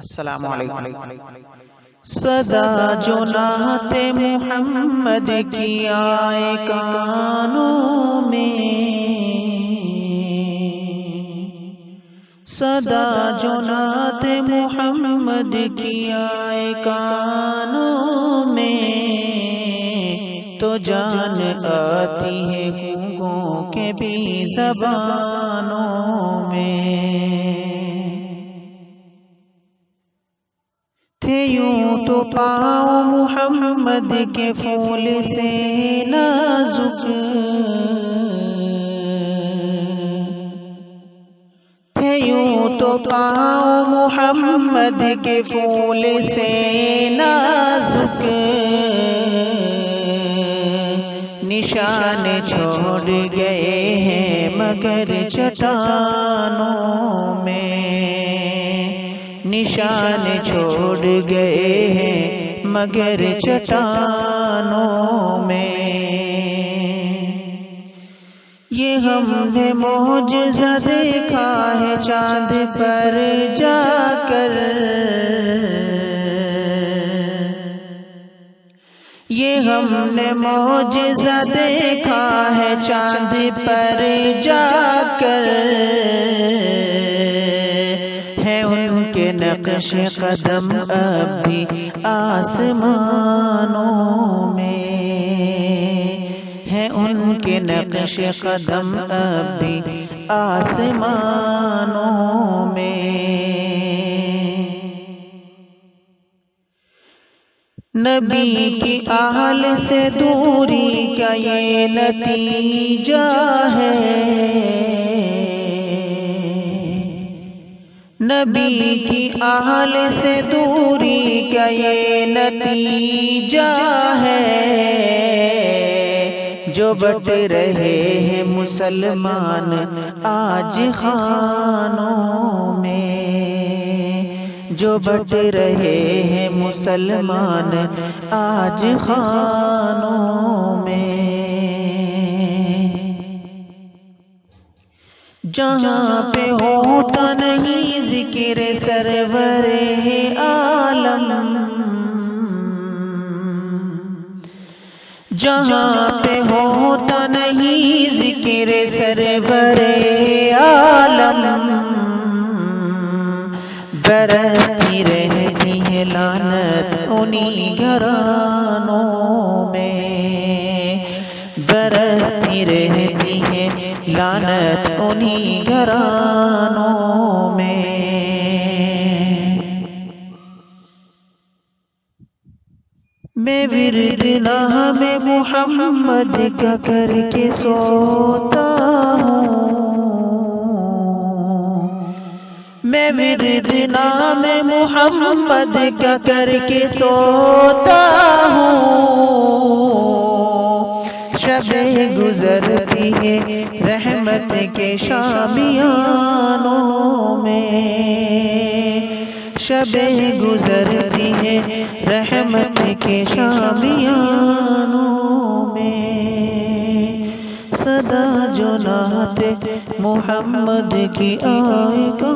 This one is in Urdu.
السلام علیکم۔ صدا جو نعت محمد کی آئے کانوں میں، صدا جو نعت محمد کی آئے کانوں میں، تو جان آتی ہے گونگوں کے بھی زبانوں میں۔ تھے یوں تو پاؤں محمد کے پھول سے نازک، تھے یوں تو پاؤں محمد کے پھول سے نازک، نشان چھوڑ گئے ہیں مگر چٹانوں میں، نشان چھوڑ گئے ہیں مگر چٹانوں میں۔ یہ ہم نے معجزہ دیکھا ہے چاند پر جا کر، یہ ہم نے معجزہ دیکھا ہے چاند پر جا کر، ہے ان کے نقش قدم اب بھی آسمانوں میں، ہے ان کے نقش قدم اب بھی آسمانوں میں۔ نبی کی آل سے دوری کا یہ نتیجہ ہے، نبی کی آل سے دوری کا یہ نتیجہ ہے، جو بٹ رہے ہیں مسلمان آج خانوں میں، جو بٹ رہے ہیں مسلمان آج خانوں میں۔ جہاں پہ ہوتا نہیں ذکر سرور عالم، جہاں پہ ہوتا نہیں ذکر سرور عالم، برستی رہتی ہے لعنت انہی گھرانوں میں، برستی رہتی ہے لعنت انہی گھرانوں میں۔ میں ورد نام محمد کا کر کے سوتا ہوں، میں ورد نام محمد کا کر کے سوتا ہوں، شبیں گزرتی ہے رحمت کے شامیانوں میں، شبیں گزرتی ہے رحمت کے شامیانوں میں۔ صدا جو نعت محمد کی آئے گا